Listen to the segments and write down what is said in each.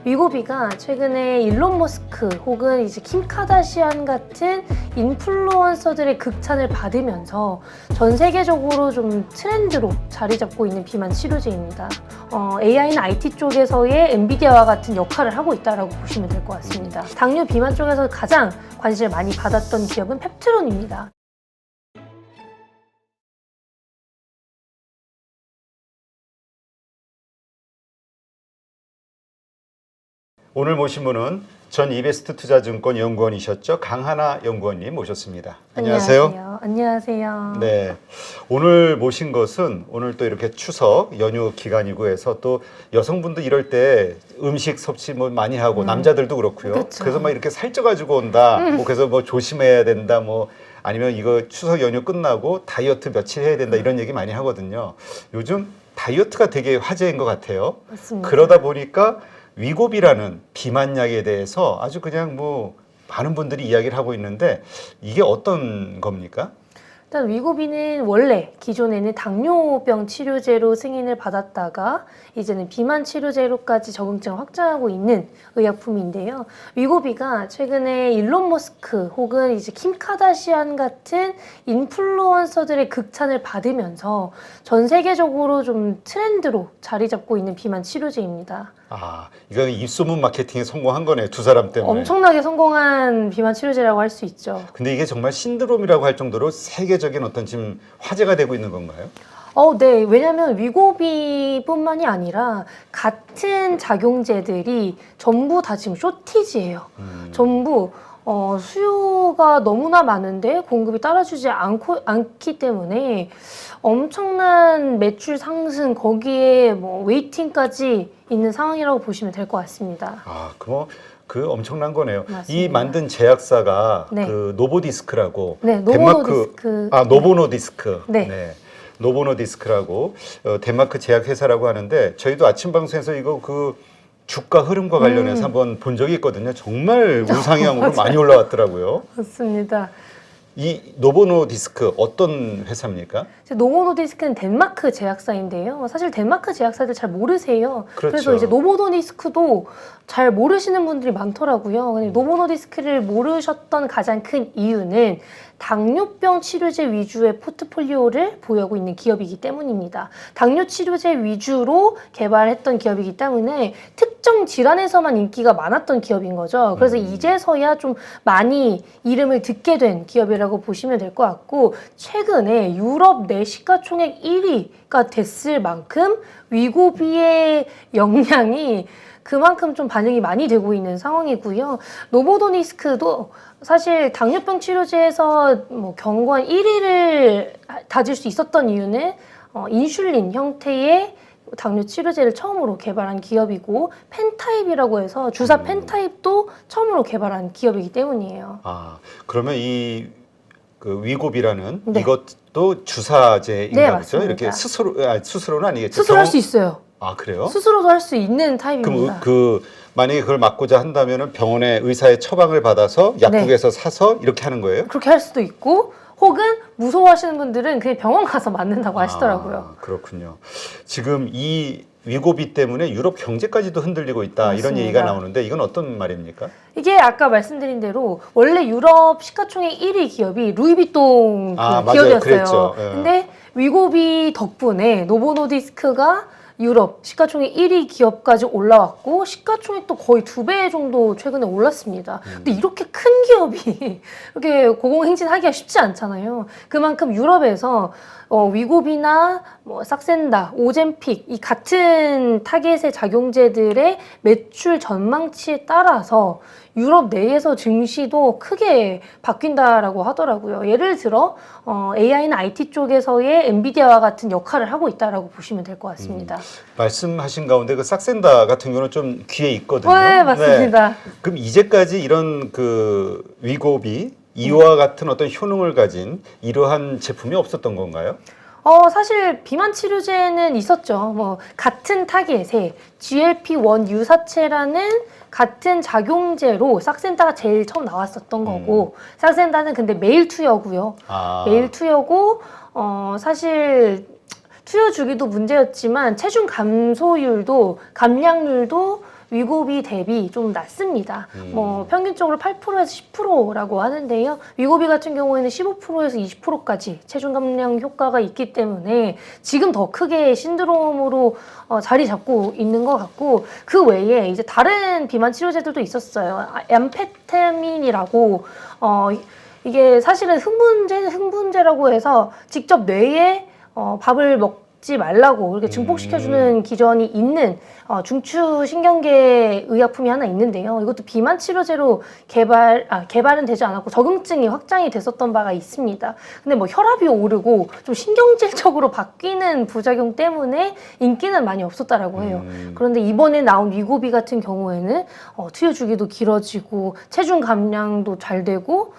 위고비가 최근에 일론 머스크 혹은 이제 킴 카다시안 같은 인플루언서들의 극찬을 받으면서 전 세계적으로 좀 트렌드로 자리 잡고 있는 비만 치료제입니다. AI나 IT 쪽에서의 엔비디아와 같은 역할을 하고 있다고 보시면 될 것 같습니다. 당뇨 비만 쪽에서 가장 관심을 많이 받았던 기업은 펩트론입니다. 오늘 모신 분은 전 이베스트 투자증권 연구원이셨죠. 강하나 연구원님 모셨습니다. 안녕하세요. 안녕하세요. 네, 오늘 모신 것은 오늘 또 이렇게 추석 연휴 기간이고 해서 또 여성분들 이럴 때 음식 섭취 뭐 많이 하고 남자들도 그렇고요. 그쵸. 그래서 막 이렇게 살쪄가지고 온다. 뭐 그래서 뭐 조심해야 된다. 뭐 아니면 이거 추석 연휴 끝나고 다이어트 며칠 해야 된다 이런 얘기 많이 하거든요. 요즘 다이어트가 되게 화제인 것 같아요. 맞습니다. 그러다 보니까 위고비라는 비만약에 대해서 아주 그냥 뭐 많은 분들이 이야기를 하고 있는데 이게 어떤 겁니까? 일단 위고비는 원래 기존에는 당뇨병 치료제로 승인을 받았다가 이제는 비만 치료제로까지 적응증을 확장하고 있는 의약품인데요. 위고비가 최근에 일론 머스크 혹은 이제 킴 카다시안 같은 인플루언서들의 극찬을 받으면서 전 세계적으로 좀 트렌드로 자리 잡고 있는 비만 치료제입니다. 아, 이거는 입소문 마케팅에 성공한 거네, 두 사람 때문에. 엄청나게 성공한 비만 치료제라고 할 수 있죠. 근데 이게 정말 신드롬이라고 할 정도로 세계적인 어떤 지금 화제가 되고 있는 건가요? 네. 왜냐하면 위고비뿐만이 아니라 같은 작용제들이 전부 다 지금 쇼티지예요. 전부 수요가 너무나 많은데 공급이 따라주지 않기 때문에 엄청난 매출 상승, 거기에 뭐 웨이팅까지 있는 상황이라고 보시면 될 것 같습니다. 아, 그 엄청난 거네요. 맞습니다. 이 만든 제약사가 네. 그 노보디스크라고 네, 덴마크 노보노디스크. 네. 노보노디스크라고 덴마크 제약 회사라고 하는데 저희도 아침 방송에서 이거 그 주가 흐름과 관련해서 한번 본 적이 있거든요. 정말 우상향으로 많이 올라왔더라고요. 맞습니다. 이 노보노디스크 어떤 회사입니까? 노보노디스크는 덴마크 제약사인데요. 사실 덴마크 제약사들 잘 모르세요. 그렇죠. 그래서 이제 노보노디스크도 잘 모르시는 분들이 많더라고요. 근데 노보노디스크를 모르셨던 가장 큰 이유는 당뇨병 치료제 위주의 포트폴리오를 보유하고 있는 기업이기 때문입니다. 당뇨 치료제 위주로 개발했던 기업이기 때문에 특정 질환에서만 인기가 많았던 기업인 거죠. 그래서 이제서야 좀 많이 이름을 듣게 된 기업이라고 보시면 될 것 같고, 최근에 유럽 내 시가총액 1위가 됐을 만큼 위고비의 역량이 그만큼 좀 반영이 많이 되고 있는 상황이고요. 노보노디스크도 사실 당뇨병 치료제에서 뭐 견고한 1위를 다질 수 있었던 이유는 인슐린 형태의 당뇨 치료제를 처음으로 개발한 기업이고, 펜타입이라고 해서 주사 펜타입도 처음으로 개발한 기업이기 때문이에요. 아, 그러면 그 위고비라는 네. 이것도 주사제인가 네, 보죠? 맞습니다. 이렇게 수스로는 아니겠죠? 스스로 할 수 있어요. 아, 그래요? 스스로도 할 수 있는 그럼 타입입니다. 만약에 그걸 맞고자 한다면은 병원에 의사의 처방을 받아서 약국에서 사서 이렇게 하는 거예요? 그렇게 할 수도 있고, 혹은 무서워하시는 분들은 그냥 병원 가서 맞는다고 하시더라고요. 아, 그렇군요. 지금 이 위고비 때문에 유럽 경제까지도 흔들리고 있다 이런 맞습니다. 얘기가 나오는데 이건 어떤 말입니까? 이게 아까 말씀드린 대로 원래 유럽 시가총액 1위 기업이 루이비통 아, 맞아요. 기업이었어요. 그랬죠. 예. 근데 위고비 덕분에 노보노디스크가 유럽 시가총액 1위 기업까지 올라왔고, 시가총액도 거의 2배 정도 최근에 올랐습니다. 근데 이렇게 큰 기업이 이렇게 고공행진하기가 쉽지 않잖아요. 그만큼 유럽에서 위고비나 뭐 삭센다, 오젬픽 이 같은 타겟의 작용제들의 매출 전망치에 따라서 유럽 내에서 증시도 크게 바뀐다라고 하더라고요. 예를 들어 AI나 IT 쪽에서의 엔비디아와 같은 역할을 하고 있다라고 보시면 될 것 같습니다. 말씀하신 가운데 그 삭센다 같은 경우는 좀 귀에 있거든요. 네, 맞습니다. 그럼 이제까지 이런 그 위고비 이와 같은 어떤 효능을 가진 이러한 제품이 없었던 건가요? 사실 비만 치료제는 있었죠. 뭐 같은 타겟의 GLP-1 유사체라는 같은 작용제로 삭센다가 제일 처음 나왔었던 거고, 삭센다는 근데 매일 투여고요. 매일 투여고 사실 투여 주기도 문제였지만 체중 감소율도 감량률도 위고비 대비 좀 낮습니다. 뭐 평균적으로 8%에서 10%라고 하는데요. 위고비 같은 경우에는 15%에서 20%까지 체중 감량 효과가 있기 때문에 지금 더 크게 신드롬으로 자리 잡고 있는 것 같고, 그 외에 이제 다른 비만 치료제들도 있었어요. 앰페타민이라고 이게 사실은 흥분제라고 해서 직접 뇌에 밥을 먹지 말라고 이렇게 증폭시켜주는 기전이 있는 중추신경계 의약품이 하나 있는데요. 이것도 비만 치료제로 개발은 되지 않았고 적응증이 확장이 됐었던 바가 있습니다. 근데 뭐 혈압이 오르고 좀 신경질적으로 바뀌는 부작용 때문에 인기는 많이 없었다라고 해요. 그런데 이번에 나온 위고비 같은 경우에는 투여 주기도 길어지고 체중 감량도 잘 되고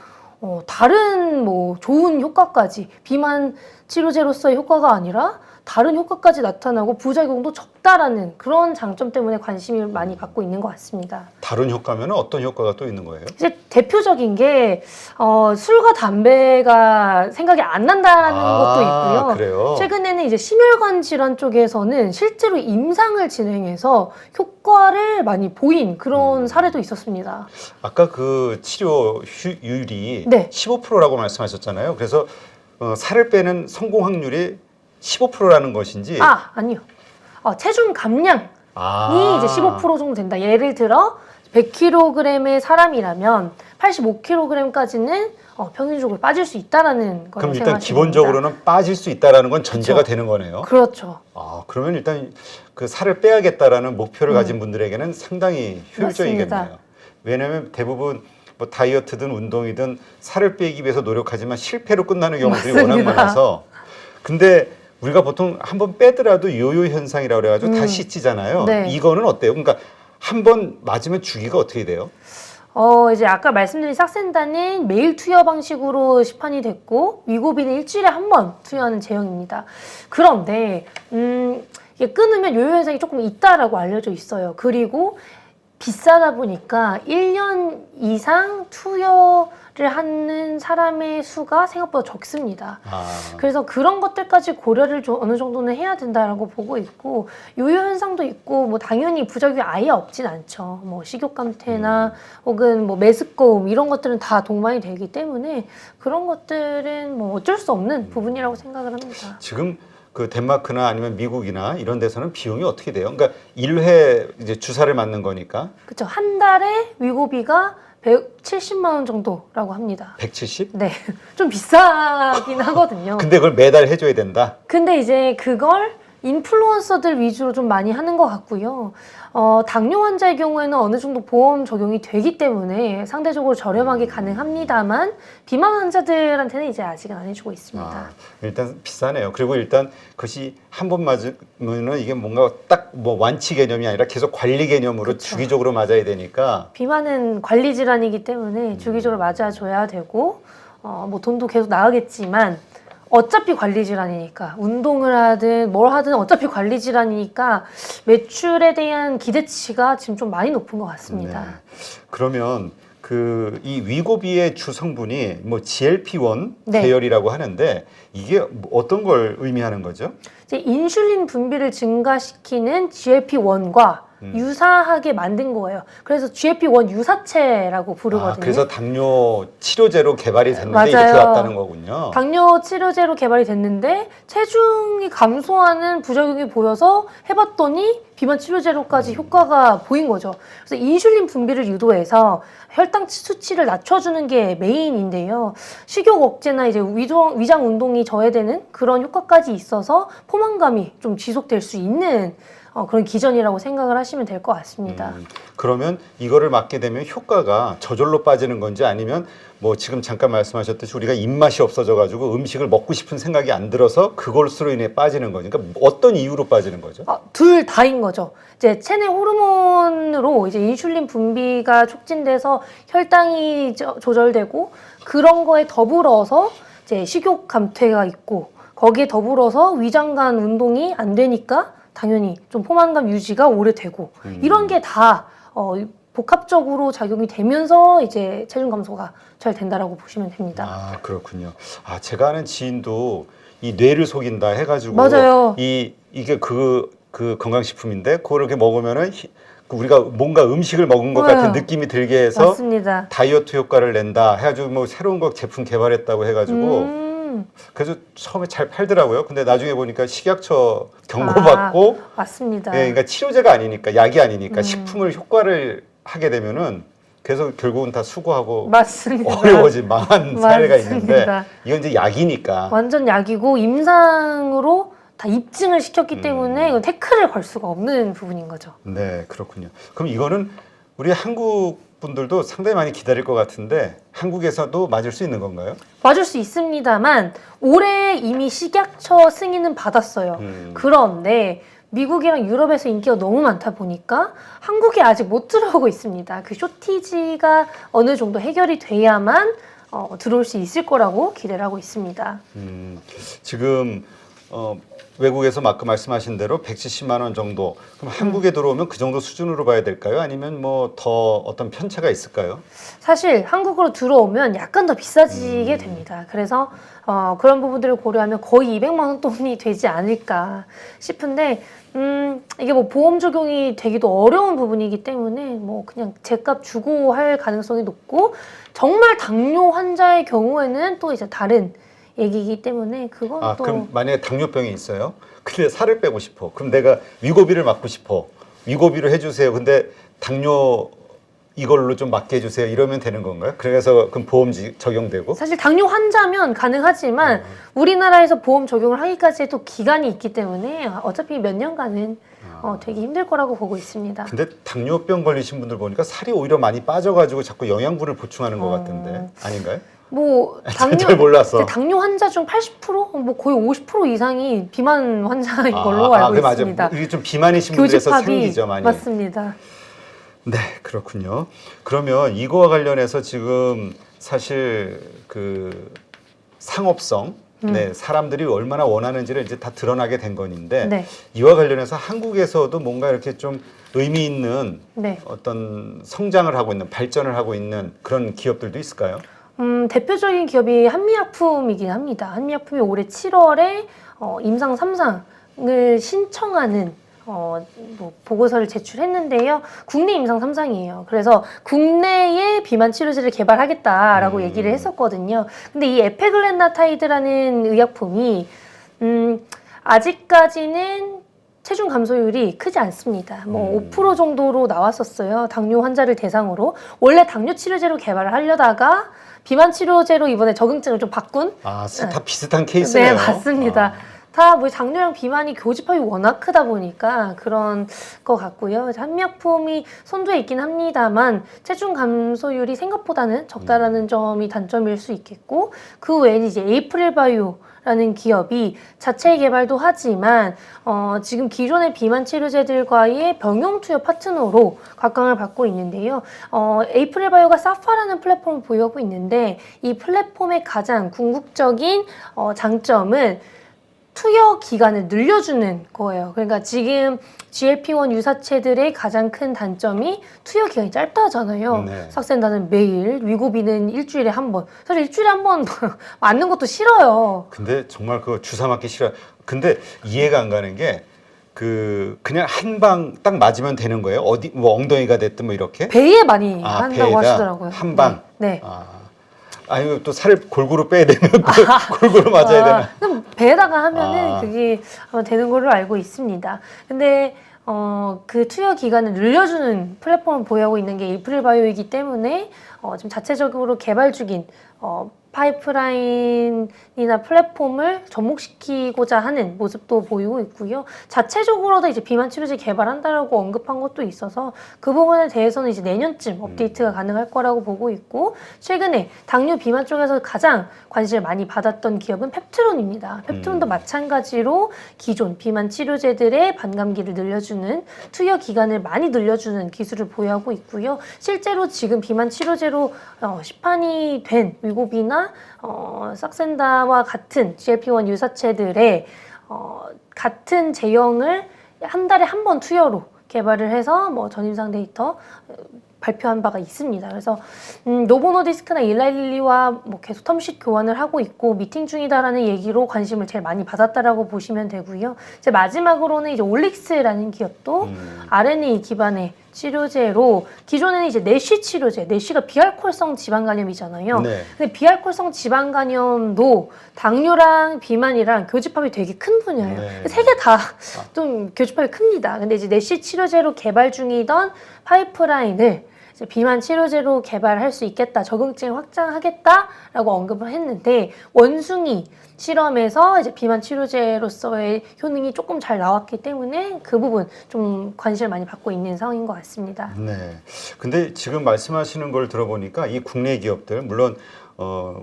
다른 뭐 좋은 효과까지, 비만 치료제로서의 효과가 아니라 다른 효과까지 나타나고 부작용도 적다라는 그런 장점 때문에 관심을 많이 받고 있는 것 같습니다. 다른 효과면 어떤 효과가 또 있는 거예요? 이제 대표적인 게 술과 담배가 생각이 안 난다라는 것도 있고요. 그래요? 최근에는 이제 심혈관 질환 쪽에서는 실제로 임상을 진행해서 효과를 많이 보인 그런 사례도 있었습니다. 아까 그 치료율이 네. 15%라고 말씀하셨잖아요. 그래서 살을 빼는 성공 확률이 15%라는 것인지. 아니요. 체중 감량이 이제 15% 정도 된다. 예를 들어 100kg의 사람이라면 85kg까지는 평균적으로 빠질 수 있다라는 걸 그럼 일단 생각하시면 기본적으로는 됩니다. 빠질 수 있다라는 건 전제가 그렇죠. 되는 거네요. 그렇죠. 그러면 일단 그 살을 빼야겠다라는 목표를 가진 분들에게는 상당히 효율적이겠네요. 맞습니다. 왜냐하면 대부분 뭐 다이어트든 운동이든 살을 빼기 위해서 노력하지만 실패로 끝나는 경우들이 워낙 맞습니다. 많아서. 근데 우리가 보통 한번 빼더라도 요요 현상이라고 그래가지고 다시 찌잖아요. 네. 이거는 어때요? 그러니까 한 번 맞으면 주기가 어떻게 돼요? 이제 아까 말씀드린 삭센다는 매일 투여 방식으로 시판이 됐고, 위고비는 일주일에 한 번 투여하는 제형입니다. 그런데 이게 끊으면 요요 현상이 조금 있다라고 알려져 있어요. 그리고 비싸다 보니까 1년 이상 투여를 하는 사람의 수가 생각보다 적습니다. 그래서 그런 것들까지 고려를 어느 정도는 해야 된다라고 보고 있고, 요요 현상도 있고, 뭐 당연히 부작용이 아예 없진 않죠. 뭐 식욕감퇴나 혹은 뭐 메스꺼움 이런 것들은 다 동반이 되기 때문에 그런 것들은 뭐 어쩔 수 없는 부분이라고 생각을 합니다. 지금 그 덴마크나 아니면 미국이나 이런 데서는 비용이 어떻게 돼요? 그러니까 1회 이제 주사를 맞는 거니까. 그렇죠. 한 달에 위고비가 170만 원 정도라고 합니다. 170? 네. 좀 비싸긴 하거든요. 근데 그걸 매달 해줘야 된다? 근데 이제 그걸 인플루언서들 위주로 좀 많이 하는 것 같고요. 당뇨 환자의 경우에는 어느 정도 보험 적용이 되기 때문에 상대적으로 저렴하게 가능합니다만, 비만 환자들한테는 이제 아직은 안 해주고 있습니다. 일단 비싸네요. 그리고 일단 그것이 한 번 맞으면은 이게 뭔가 딱 뭐 완치 개념이 아니라 계속 관리 개념으로 그쵸. 주기적으로 맞아야 되니까. 비만은 관리 질환이기 때문에 주기적으로 맞아줘야 되고, 뭐 돈도 계속 나가겠지만 어차피 관리 질환이니까, 운동을 하든 뭘 하든 어차피 관리 질환이니까 매출에 대한 기대치가 지금 좀 많이 높은 것 같습니다. 네. 그러면 그 이 위고비의 주 성분이 뭐 GLP-1 네. 계열이라고 하는데 이게 어떤 걸 의미하는 거죠? 이제 인슐린 분비를 증가시키는 GLP-1과 유사하게 만든 거예요. 그래서 GLP-1 유사체라고 부르거든요. 그래서 당뇨 치료제로 개발이 됐는데 맞아요. 이렇게 왔다는 거군요. 당뇨 치료제로 개발이 됐는데 체중이 감소하는 부작용이 보여서 해봤더니 비만 치료제로까지 효과가 보인 거죠. 그래서 인슐린 분비를 유도해서 혈당 수치를 낮춰주는 게 메인인데요. 식욕 억제나 이제 위장 운동이 저해되는 그런 효과까지 있어서 포만감이 좀 지속될 수 있는 그런 기전이라고 생각을 하시면 될 것 같습니다. 그러면 이거를 맞게 되면 효과가 저절로 빠지는 건지, 아니면 뭐 지금 잠깐 말씀하셨듯이 우리가 입맛이 없어져가지고 음식을 먹고 싶은 생각이 안 들어서 그걸로 인해 빠지는 거니까, 그러니까 어떤 이유로 빠지는 거죠? 둘 다인 거죠. 이제 체내 호르몬으로 이제 인슐린 분비가 촉진돼서 혈당이 조절되고, 그런 거에 더불어서 이제 식욕 감퇴가 있고, 거기에 더불어서 위장관 운동이 안 되니까 당연히 좀 포만감 유지가 오래되고, 이런 게 다 복합적으로 작용이 되면서 이제 체중 감소가 잘 된다라고 보시면 됩니다. 그렇군요. 제가 아는 지인도 이 뇌를 속인다 해가지고 맞아요. 이게 그 건강식품인데 그걸 이렇게 먹으면은 우리가 뭔가 음식을 먹은 것 같은 느낌이 들게 해서 맞습니다. 다이어트 효과를 낸다 해가지고 뭐 새로운 거 제품 개발했다고 해가지고 그래서 처음에 잘 팔더라고요. 근데 나중에 보니까 식약처 경고받고 맞습니다. 예, 그러니까 치료제가 아니니까 약이 아니니까 식품을 효과를 하게 되면은 그래서 결국은 다 수고하고 맞습니다. 어려워진 망한 사례가 있는데 맞습니다. 이건 이제 약이니까 완전 약이고 임상으로 다 입증을 시켰기 때문에 이건 태클을 걸 수가 없는 부분인 거죠. 네, 그렇군요. 그럼 이거는 우리 한국 분들도 상당히 많이 기다릴 것 같은데 한국에서도 맞을 수 있는 건가요? 맞을 수 있습니다만 올해 이미 식약처 승인은 받았어요. 그런데 미국이랑 유럽에서 인기가 너무 많다 보니까 한국에 아직 못 들어오고 있습니다. 그 쇼티지가 어느 정도 해결이 돼야만 들어올 수 있을 거라고 기대를 하고 있습니다. 지금 외국에서 아까 말씀하신 대로 170만 원 정도. 그럼 한국에 들어오면 그 정도 수준으로 봐야 될까요? 아니면 뭐 더 어떤 편차가 있을까요? 사실 한국으로 들어오면 약간 더 비싸지게 됩니다. 그래서 그런 부분들을 고려하면 거의 200만 원 돈이 되지 않을까 싶은데 이게 뭐 보험 적용이 되기도 어려운 부분이기 때문에 뭐 그냥 제값 주고 할 가능성이 높고 정말 당뇨 환자의 경우에는 또 이제 다른 얘기이기 때문에 그건 또 그럼 만약에 당뇨병이 있어요. 근데 살을 빼고 싶어. 그럼 내가 위고비를 맞고 싶어. 위고비를 해주세요. 근데 당뇨 이걸로 좀 맞게 해주세요. 이러면 되는 건가요? 그래서 그럼 보험 적용되고? 사실 당뇨 환자면 가능하지만 우리나라에서 보험 적용을 하기까지 또 기간이 있기 때문에 어차피 몇 년간은 되게 힘들 거라고 보고 있습니다. 근데 당뇨병 걸리신 분들 보니까 살이 오히려 많이 빠져가지고 자꾸 영양분을 보충하는 것 같은데 아닌가요? 뭐 잘 몰랐어. 당뇨 환자 중 80%? 뭐 거의 50% 이상이 비만 환자인 걸로 알고 맞아. 있습니다. 이게 좀 비만이신 분들에서 교집합이 생기죠 많이. 맞습니다. 네, 그렇군요. 그러면 이거와 관련해서 지금 사실 그 상업성, 네, 사람들이 얼마나 원하는지를 이제 다 드러나게 된 건데 네. 이와 관련해서 한국에서도 뭔가 이렇게 좀 의미 있는 네. 어떤 성장을 하고 있는 발전을 하고 있는 그런 기업들도 있을까요? 대표적인 기업이 한미약품이긴 합니다. 한미약품이 올해 7월에 임상 3상을 신청하는 뭐 보고서를 제출했는데요. 국내 임상 3상이에요. 그래서 국내에 비만 치료제를 개발하겠다라고 얘기를 했었거든요. 근데 이 에페글렌나타이드라는 의약품이 아직까지는 체중 감소율이 크지 않습니다. 뭐 5% 정도로 나왔었어요. 당뇨 환자를 대상으로. 원래 당뇨 치료제로 개발을 하려다가 비만 치료제로 이번에 적응증을 좀 바꾼? 다 비슷한 케이스네요. 네, 맞습니다. 다 뭐 당뇨랑 비만이 교집합이 워낙 크다 보니까 그런 것 같고요. 한미약품이 선두에 있긴 합니다만 체중 감소율이 생각보다는 적다라는 점이 단점일 수 있겠고 그 외에는 이제 에이프릴바이오라는 기업이 자체 개발도 하지만 지금 기존의 비만 치료제들과의 병용 투여 파트너로 각광을 받고 있는데요. 에이프릴바이오가 사파라는 플랫폼을 보유하고 있는데 이 플랫폼의 가장 궁극적인 장점은 투여 기간을 늘려주는 거예요. 그러니까 지금 GLP-1 유사체들의 가장 큰 단점이 투여 기간이 짧다잖아요. 네. 삭센다는 매일, 위고비는 일주일에 한 번. 사실 일주일에 한 번 맞는 것도 싫어요. 근데 정말 그거 주사 맞기 싫어요. 근데 이해가 안 가는 게 그냥 한 방 딱 맞으면 되는 거예요? 어디 뭐 엉덩이가 됐든 뭐 이렇게? 배에 많이 한다고 배에다 하시더라고요. 한 방. 네. 아니 또 살을 골고루 빼야 되면 또 골고루 맞아야 되나? 그럼 배에다가 하면은 그게 아마 되는 걸로 알고 있습니다. 근데 그 투여 기간을 늘려주는 플랫폼을 보유하고 있는 게 에이프릴바이오이기 때문에 지금 자체적으로 개발 중인 파이프라인이나 플랫폼을 접목시키고자 하는 모습도 보이고 있고요. 자체적으로도 이제 비만 치료제 개발한다라고 언급한 것도 있어서 그 부분에 대해서는 이제 내년쯤 업데이트가 가능할 거라고 보고 있고 최근에 당뇨 비만 쪽에서 가장 관심을 많이 받았던 기업은 펩트론입니다. 펩트론도 마찬가지로 기존 비만 치료제들의 반감기를 늘려주는 투여 기간을 많이 늘려주는 기술을 보유하고 있고요. 실제로 지금 비만 치료제로 시판이 된 위고비나 삭센다와 같은 GLP-1 유사체들의 같은 제형을 한 달에 한 번 투여로 개발을 해서 뭐 전임상 데이터 발표한 바가 있습니다. 그래서 노보노디스크나 일라일리와 뭐 계속 텀씩 교환을 하고 있고 미팅 중이다라는 얘기로 관심을 제일 많이 받았다라고 보시면 되고요. 이제 마지막으로는 이제 올릭스라는 기업도 RNA 기반의 치료제로 기존에는 이제 내시 치료제, 내시가 비알코올성 지방간염이잖아요. 네. 근데 비알코올성 지방간염도 당뇨랑 비만이랑 교집합이 되게 큰 분야예요. 네. 세 개 다 좀 교집합이 큽니다. 근데 이제 내시 치료제로 개발 중이던 파이프라인을 이제 비만 치료제로 개발할 수 있겠다, 적응증 확장하겠다라고 언급을 했는데 원숭이 실험에서 이제 비만 치료제로서의 효능이 조금 잘 나왔기 때문에 그 부분 좀 관심을 많이 받고 있는 상황인 것 같습니다. 네. 근데 지금 말씀하시는 걸 들어보니까 이 국내 기업들, 물론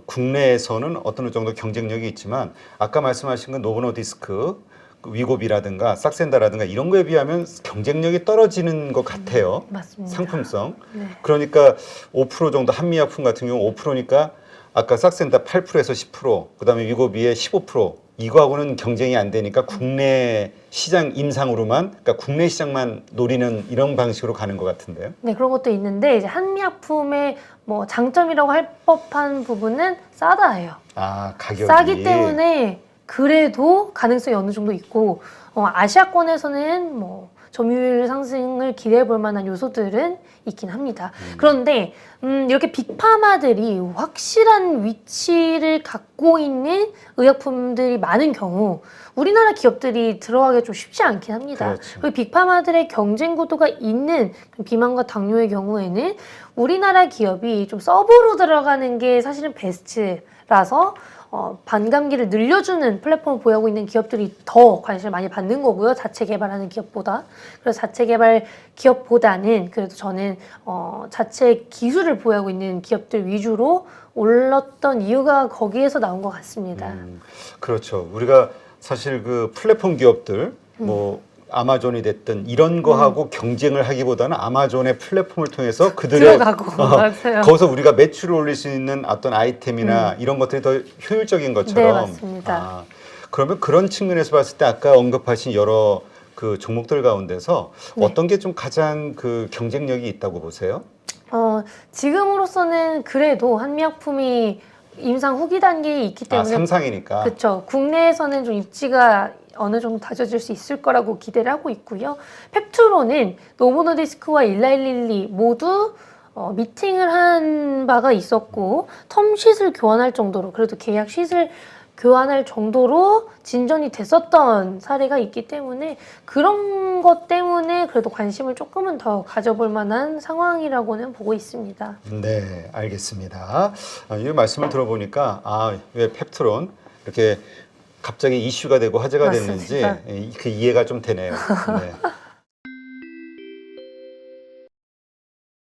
국내에서는 어떤 정도 경쟁력이 있지만 아까 말씀하신 건 노보노디스크, 위고비라든가 싹센다라든가 이런 거에 비하면 경쟁력이 떨어지는 것 같아요. 맞습니다. 상품성. 네. 그러니까 5% 정도 한미약품 같은 경우 5%니까 아까 싹센다 8%에서 10%, 그다음에 위고비의 15%. 이거하고는 경쟁이 안 되니까 국내 시장 임상으로만, 그러니까 국내 시장만 노리는 이런 방식으로 가는 것 같은데요. 네, 그런 것도 있는데 이제 한미약품의 뭐 장점이라고 할 법한 부분은 싸다예요. 아, 가격이 싸기 때문에 그래도 가능성이 어느 정도 있고 아시아권에서는 뭐 점유율 상승을 기대해 볼 만한 요소들은 있긴 합니다. 그런데 이렇게 빅파마들이 확실한 위치를 갖고 있는 의약품들이 많은 경우 우리나라 기업들이 들어가기가 좀 쉽지 않긴 합니다. 그렇죠. 그리고 빅파마들의 경쟁 구도가 있는 비만과 당뇨의 경우에는 우리나라 기업이 좀 서브로 들어가는 게 사실은 베스트라서 반감기를 늘려주는 플랫폼을 보유하고 있는 기업들이 더 관심을 많이 받는 거고요. 자체 개발하는 기업보다. 그래서 자체 개발 기업보다는 그래도 저는 자체 기술을 보유하고 있는 기업들 위주로 올랐던 이유가 거기에서 나온 것 같습니다. 그렇죠. 우리가 사실 그 플랫폼 기업들 뭐 아마존이 됐든 이런 거하고 경쟁을 하기보다는 아마존의 플랫폼을 통해서 그들의 들어가고 맞아요. 거기서 우리가 매출을 올릴 수 있는 어떤 아이템이나 이런 것들이 더 효율적인 것처럼. 네, 맞습니다. 그러면 그런 측면에서 봤을 때 아까 언급하신 여러 그 종목들 가운데서 네. 어떤 게 좀 가장 그 경쟁력이 있다고 보세요? 지금으로서는 그래도 한미약품이 임상 후기 단계에 있기 때문에 삼상이니까. 그렇죠. 국내에서는 좀 입지가 어느 정도 다져질 수 있을 거라고 기대를 하고 있고요. 펩투로는 노보노디스크와 일라일릴리 모두 미팅을 한 바가 있었고 텀쉿을 교환할 정도로 그래도 계약 쉿을 교환할 정도로 진전이 됐었던 사례가 있기 때문에 그런 것 때문에 그래도 관심을 조금은 더 가져볼 만한 상황이라고는 보고 있습니다. 네, 알겠습니다. 이 말씀을 들어보니까 왜 펩트론 이렇게 갑자기 이슈가 되고 화제가 맞습니다. 됐는지 그 이해가 좀 되네요. 네.